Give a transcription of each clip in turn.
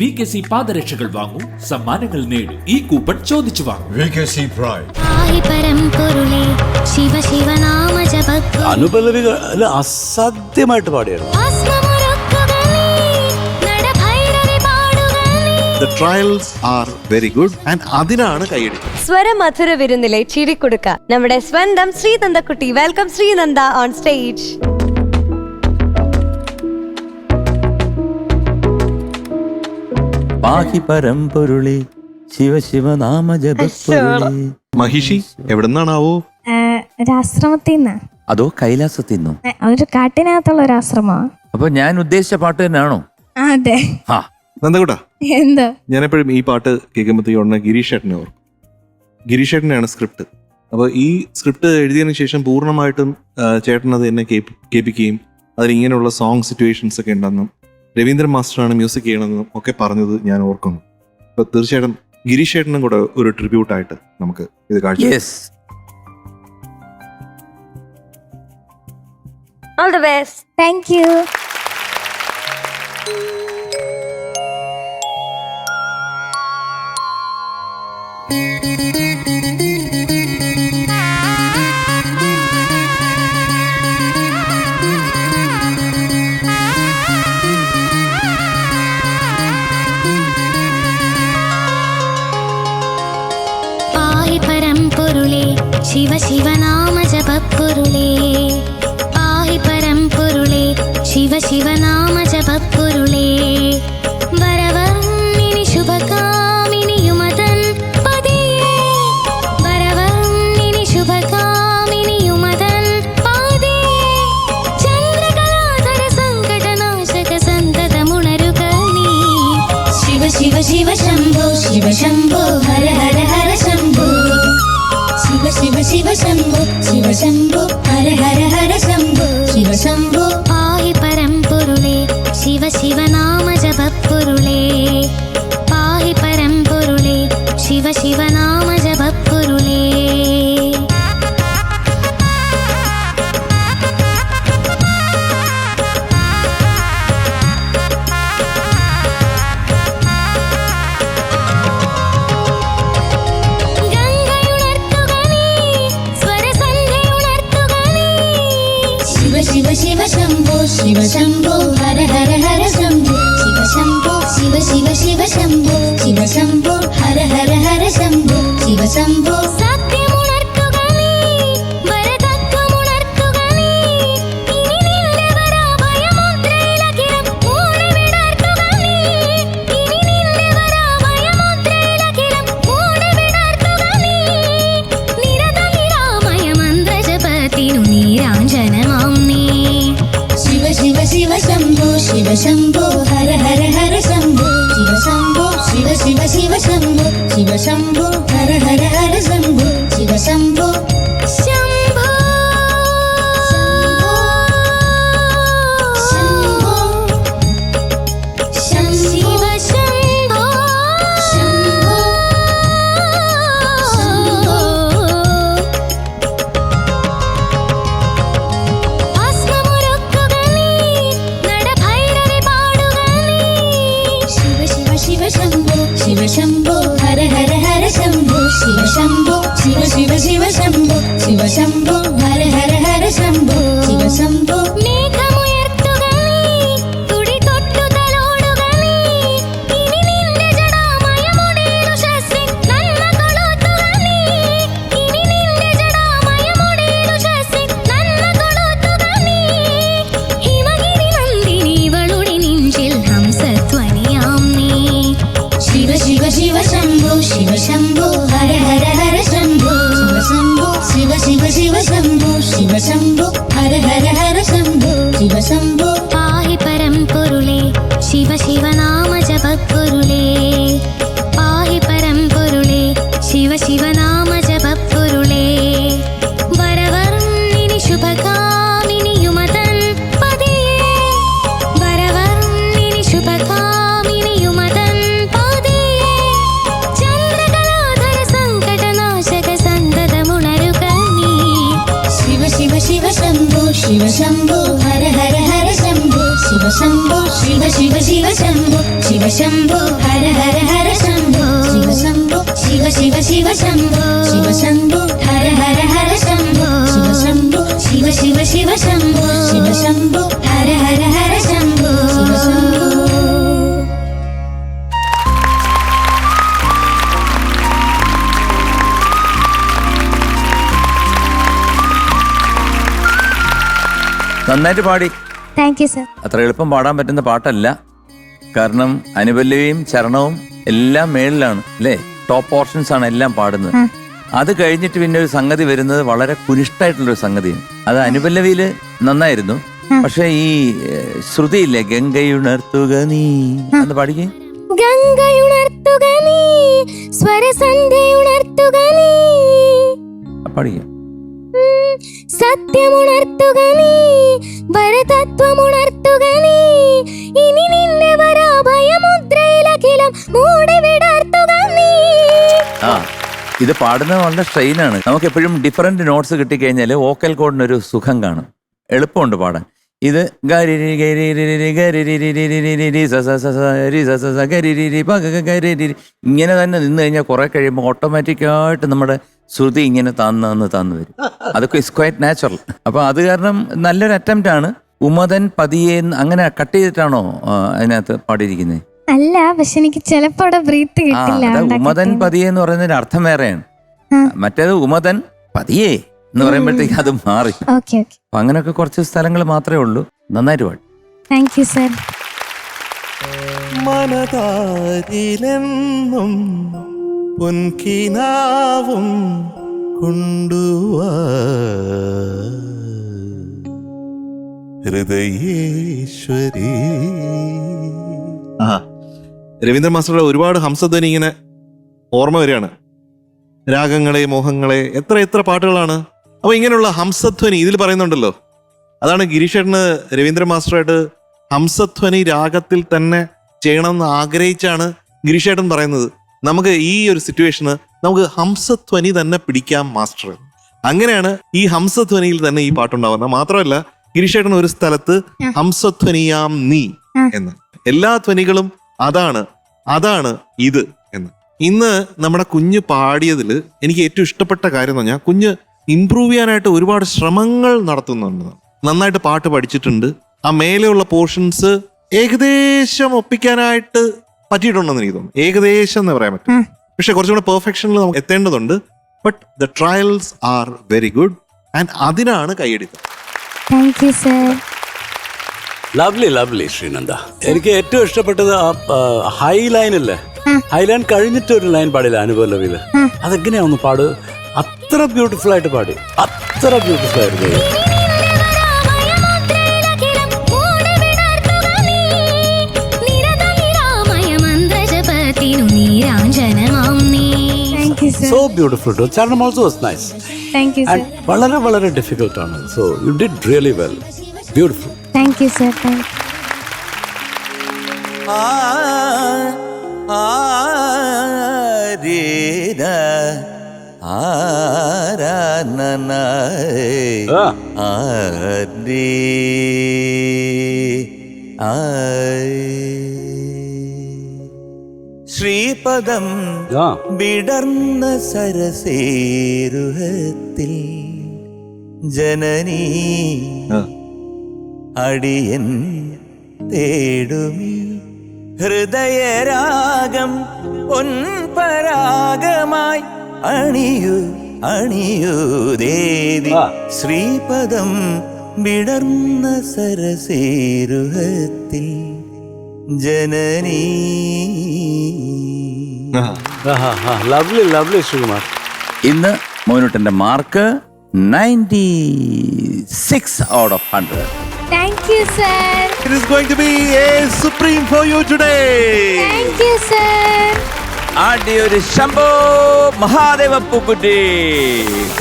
VKC പാദരക്ഷകൾ വാങ്ങൂ, സമ്മാനങ്ങൾ നേടൂ. ഈ കൂപ്പൺ ചോദിച്ചു വാങ്ങൂ. VKC Pride. അനുപല്ലവികൾ അസാധ്യമായിട്ട് പാടിയായിരുന്നു. The trials are very good and അതിനാണ് കൈയടി. സ്വരമധുര വിരുന്നിലെ ചിരിക്കൊടുക്ക നമ്മുടെ സ്വന്തം ശ്രീനന്ദക്കുട്ടി. Welcome Sreenanda on stage. പാഹി പരമ്പൊരുളി ശിവ ശിവ നാമ ജപപ്പൊരുളി. മഹിഷി എവിടെന്നാണാവോ? ഒരാശ്രമത്തിൽ നിന്ന്. അതോ കൈലാസത്തിൽ നിന്നോ? ഒരു കാട്ടിനകത്തുള്ള ഒരു ആശ്രമമാണ്. അപ്പൊ ഞാൻ ഉദ്ദേശിച്ച പാട്ട് തന്നെയാണോ? അതെ. നന്ദകുട്ടാ, എന്താ ഞാനെപ്പോഴും ഈ പാട്ട് കേൾക്കുമ്പോഴത്തേക്ക് ഉടനെ ഗിരീഷ് ഏട്ടനെ ഓർക്കും. ഗിരീഷ് ഏട്ടനെയാണ് സ്ക്രിപ്റ്റ്. അപ്പോൾ ഈ സ്ക്രിപ്റ്റ് എഴുതിയതിനു ശേഷം പൂർണ്ണമായിട്ടും ചേട്ടൻ അത് എന്നെ കേൾപ്പിക്കുകയും അതിൽ ഇങ്ങനെയുള്ള സോങ് സിറ്റുവേഷൻസ് ഒക്കെ ഉണ്ടെന്നും രവീന്ദ്രൻ മാസ്റ്ററാണ് മ്യൂസിക് ചെയ്യണമെന്നും ഒക്കെ പറഞ്ഞത് ഞാൻ ഓർക്കുന്നു. അപ്പോൾ തീർച്ചയായിട്ടും ഗിരീഷ് ഏട്ടനും കൂടെ ഒരു ട്രിബ്യൂട്ടായിട്ട് നമുക്ക് ഇത് കാഴ്ച. All the best. Thank you. Shiva ശിവനാമ ജപപ്പൊരുളേ, പാഹി പരമ്പൊരുളേ, ശിവ ശിവനാമ ജപപ്പൊരുളേ, വരവർണ്ണിനി ശുഭകാമിനിയുമതൻ പതിയേ, വരവർണ്ണിനി ശുഭകാമിനിയുമതൻ പതിയേ, ചന്ദ്രകലാധര സങ്കടനാശക സന്തതമുണരുക നീ. ശിവ ശിവ ശിവ ശംഭോ ശിവ ശംഭോ ഹര ഹര ഹര ശംഭോ, ശിവ ശിവ ശിവ ശംഭോ ശിവ ശംഭോ ഹര ഹര ഹര ശംഭോ, ശിവ ശംഭോ പാഹി പരമ്പൊരുളേ, ശിവ ശിവനാമ ജപപ്പൊരുളേ, പാഹി പരമ്പൊരുളേ, ശിവ ശിവനാമ ജപപ്പൊരുളേ. ശിവ ശിവ ശംഭോ ശിവ ശംഭോ ഹര ഹര ഹര ശംഭോ, ശിവ ശംഭോ ശിവ ശിവ ശിവ ശംഭോ ശിവ ശംഭോ ഹര ഹര ഹര ശംഭോ, ശിവ ശംഭോ സത്യമുണർത്തുക നീ, വരതത്വമുണർത്തുക നീ, ഇനി നിന്റെ വരാഭയമുദ്രയിലഖിലം മൂടവിടർത്തുക നീ, ഇനി നിന്റെ വരാഭയമുദ്രയിലഖിലം മൂടവിടർത്തുക നീ, നിരത നിരാമയ മന്ത്രജപത്തിനു നീരാഞ്ജനമാം നീ. ശിവ ശിവ ശിവ ശംഭോ ശിവ ശംഭോ ഹര ഹര ഹര ശംഭോ, ശിവ ശംഭോ ശിവ ശിവ ശിവ ശംഭോ ശിവ ശംഭോ ഹര ഹര ഹര ശംഭോ, ശിവ ശംഭോ ശംഭോ ശംഭോ ശിവ ശംഭോ ശംഭോ ശംഭോ. ശിവ ശംഭോ ശിവ ശംഭോ ഹര ഹര ഹര ശംഭോ, ശിവ ശംഭോ ശിവ ശിവ ശിവ ശംഭോ ശിവ ശംഭോ ഹര ഹര ഹര ശംഭോ, ശിവ ശംഭോ മേഘമുയർത്തുക നീ, തുടി തൊട്ടു തലോടുക നീ, ഇനി നിന്റെ ജടാമയമുടേലുഷസ്സിൻ നന്മ കൊളുത്തുക നീ, ഇനി നിന്റെ ജടാമയമുടേലുഷസ്സിൻ നന്മ കൊളുത്തുക നീ, ഹിമഗിരി നന്ദിനി ഇവളുടെ നെഞ്ചിൽ ഹംസധ്വനിയാം നീ. ശിവ ശിവ ശിവ ശംഭോ ശിവ ശംഭോ ഹര ഹര ഹര ശംഭോ, ശിവ ശംഭോ ശിവ ശിവ ശിവ ശംഭോ ശിവ ശംഭോ ഹര ഹര ഹര ശംഭോ, ശിവ ശംഭോ പാഹി പരമ്പൊരുളേ, ശിവ ശിവനാമ ജപപ്പൊരുളേ, പാഹി പരമ്പൊരുളേ, ശിവ ശിവനാമ ജപപ്പൊരുളേ, വരവർണ്ണിനി ശുഭകാമിനിയുമതൻ പതിയേ, വരവർണ്ണിനി ശുഭകാമിനിയുമതൻ പതിയേ, ചന്ദ്രകലാധര സങ്കടനാശക സന്തതമുണരുക നീ. ശിവ ശിവ ശിവ ശംഭോ ശിവ ശംഭോ ഹര ഹര ഹര ശംഭോ, ശിവ ശംഭോ ശിവ ശിവ ശിവ ശംഭോ ശിവ ശംഭോ ഹര ഹര ഹര ശംഭോ ശിവ ശംഭോ ശിവ ശിവ ശിവ ശംഭോ ശിവ ശംഭോ ഹര ഹര ഹര ശംഭോ ശിവ ശംഭോ ശിവ ശിവ ശിവ ശംഭോ ശിവ ശംഭോ ഹര ഹര ഹര ശംഭോ ശിവ ശംഭോ. നന്നായിട്ട് പാടി. Thank you sir. അത്ര എളുപ്പം പാടാൻ പറ്റുന്ന പാട്ടല്ല. കാരണം അനുപല്ലവിയും ചരണവും എല്ലാം മേളിലാണ് അല്ലേ, ടോപ്പ് പോർഷൻസ് ആണ് എല്ലാം പാടുന്നത്. അത് കഴിഞ്ഞിട്ട് പിന്നെ ഒരു സംഗതി വരുന്നത് വളരെ കുനിഷ്ഠായിട്ടുള്ളൊരു സംഗതിയാണ്. അത് അനുപല്ലവിയില് നന്നായിരുന്നു, പക്ഷെ ഈ ശ്രുതിയില്ലേ, ഗംഗയുണർത്തുക നീ എന്ന് പാടിക്കേ. ഗംഗയുണർത്തുക നീ സ്വരസന്ധ്യയുണർത്തുക നീ പാടിക്കേ. സത്യമുണർത്തുക നീ വരതത്വമുണർത്തുക നീ ഇനി നിന്നെ വരാഭയമുദ്രയിലഖിലം മൂടി വിടർത്തുക നീ. ആ, ഇത് പാടുന്നത് വളരെ സ്ട്രെയിനാണ്. നമുക്ക് എപ്പോഴും ഡിഫറെന്റ് നോട്ട്സ് കിട്ടിക്കഴിഞ്ഞാൽ വോക്കൽ കോഡിനൊരു സുഖം കാണും, എളുപ്പമുണ്ട് പാടാൻ. ഇത് ഗരിരി ഗരിരി ഗരിരി സ സ സ സ രി സ സ സ ഗരിരി പ ഗ ഗ ഗരിരി ഇങ്ങനെ തന്നെ നിന്ന് കഴിഞ്ഞാൽ കുറെ കഴിയുമ്പോൾ ഓട്ടോമാറ്റിക്കായിട്ട് നമ്മുടെ ശ്രുതി ഇങ്ങനെ താന്ന് വരും. അതൊക്കെ ഇസ് ക്വൈറ്റ് നാച്ചുറൽ. അപ്പൊ അത് കാരണം നല്ലൊരു അറ്റംപ്റ്റ് ആണ്. ഉമദൻ പതിയെ അങ്ങനെ കട്ട് ചെയ്തിട്ടാണോ അതിനകത്ത് പാടിയിരിക്കുന്നത്? അല്ല, പക്ഷെ എനിക്ക് ചിലപ്പോ അവിടെ ബ്രീത്ത് കിട്ടില്ല. ഉമദൻ പതിയെ എന്ന് പറയുന്നതിന് അർത്ഥം വേറെയാണ്. മറ്റേത് ഉമദൻ പതിയെ എന്ന് പറയുമ്പോഴത്തേക്ക് അത് മാറി. Okay okay. അപ്പൊ അങ്ങനെയൊക്കെ കുറച്ച് സ്ഥലങ്ങൾ മാത്രമേ ഉള്ളൂ. നന്നായിട്ട് പാടി. Thank you sir. മനതാരിലെന്നും പൊൻകിനാവും കൊണ്ടുവാ ഹൃദയേശ്വരി. രവീന്ദ്ര മാസ്റ്ററുടെ ഒരുപാട് ഹംസധ്വനി ഇങ്ങനെ ഓർമ്മ വരികയാണ്. രാഗങ്ങളെ, മോഹങ്ങളെ, എത്ര എത്ര പാട്ടുകളാണ്. അപ്പൊ ഇങ്ങനെയുള്ള ഹംസധ്വനി ഇതിൽ പറയുന്നുണ്ടല്ലോ. അതാണ് ഗിരീഷേട്ടന് രവീന്ദ്ര മാസ്റ്ററായിട്ട് ഹംസധ്വനി രാഗത്തിൽ തന്നെ ചെയ്യണമെന്ന് ആഗ്രഹിച്ചാണ് ഗിരീഷേട്ടൻ പറയുന്നത്. നമുക്ക് ഈ ഒരു സിറ്റുവേഷന് നമുക്ക് ഹംസധ്വനി തന്നെ പിടിക്കാം മാസ്റ്റർ. അങ്ങനെയാണ് ഈ ഹംസധ്വനിയിൽ തന്നെ ഈ പാട്ടുണ്ടാവുന്നത്. മാത്രമല്ല ഗിരീഷേട്ടൻ ഒരു സ്ഥലത്ത് ഹംസധ്വനിയാം നീ എന്ന്, എല്ലാ ധ്വനികളും അതാണ് ഇത് എന്ന്. ഇന്ന് നമ്മുടെ കുഞ്ഞ് പാടിയതിൽ എനിക്ക് ഏറ്റവും ഇഷ്ടപ്പെട്ട കാര്യം എന്ന് പറഞ്ഞാൽ കുഞ്ഞ് ഇംപ്രൂവ് ചെയ്യാനായിട്ട് ഒരുപാട് ശ്രമങ്ങൾ നടത്തുന്നുണ്ട്. നന്നായിട്ട് പാട്ട് പഠിച്ചിട്ടുണ്ട്. ആ മേലെയുള്ള പോർഷൻസ് ഏകദേശം ഒപ്പിക്കാനായിട്ട് പറ്റിയിട്ടുണ്ടെന്ന് എനിക്ക് തോന്നുന്നു. ഏകദേശം എന്ന് പറയാൻ പറ്റും. പക്ഷെ കുറച്ചുകൂടെ പെർഫെക്ഷനിൽ നമുക്ക് എത്തേണ്ടതുണ്ട്. But the trials are very good and അതിനാണ് കൈയടിത്തം. Thank you sir. Lovely Sreenanda. എനിക്ക് ഏറ്റവും ഇഷ്ടപ്പെട്ടത് ആ ഹൈ ലൈൻ അല്ലേ, ഹൈ ലൈൻ കഴിഞ്ഞിട്ട് ഒരു ലൈൻ പാടില്ല അനുപല്ലവിയില്. അതെങ്ങനെയാ ഒന്ന് പാട്. അത്ര ബ്യൂട്ടിഫുൾ ആയിട്ട് പാടി, അത്ര ബ്യൂട്ടിഫുൾ ആയിരുന്നു. So beautiful. Charanam also was nice. Thank you sir. And വളരെ വളരെ difficult ആണ്. So you did really well. Beautiful. Thank you sir. Thank you. Sreepadam വിടർന്ന സരസേരുഹത്തിൽ ജനനീ അടിയൻ തേടുമി ഹൃദയരാഗം പൊൻപരാഗമായി അണിയൂ അണിയൂ ദേവി. ശ്രീപദം വിടർന്ന സരസേരുഹത്തിൽ ജനനീ. ലവ്ലി ശ്രീകുമാർ. ഇന്ന് മോനുട്ടന്റെ mark 96 out of 100. Thank you sir. It is going to be a supreme for you today. Thank you sir. ആദ്യൊരു Shambho Mahadeva Pookutty.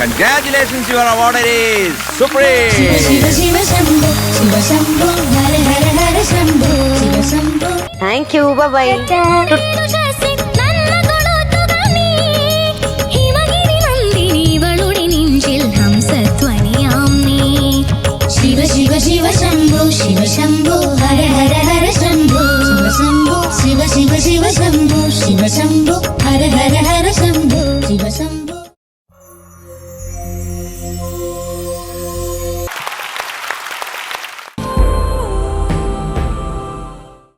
Congratulations, your award is supreme. Shiva Shiva Shambho Shiva Shambho Hara Hara Hara Shambho Shiva Shambho. Thank you. Bye. Shiva Shiva Shiva Shambho Shiva Shambho Hara Hara Shivashambho Hara Hara Hara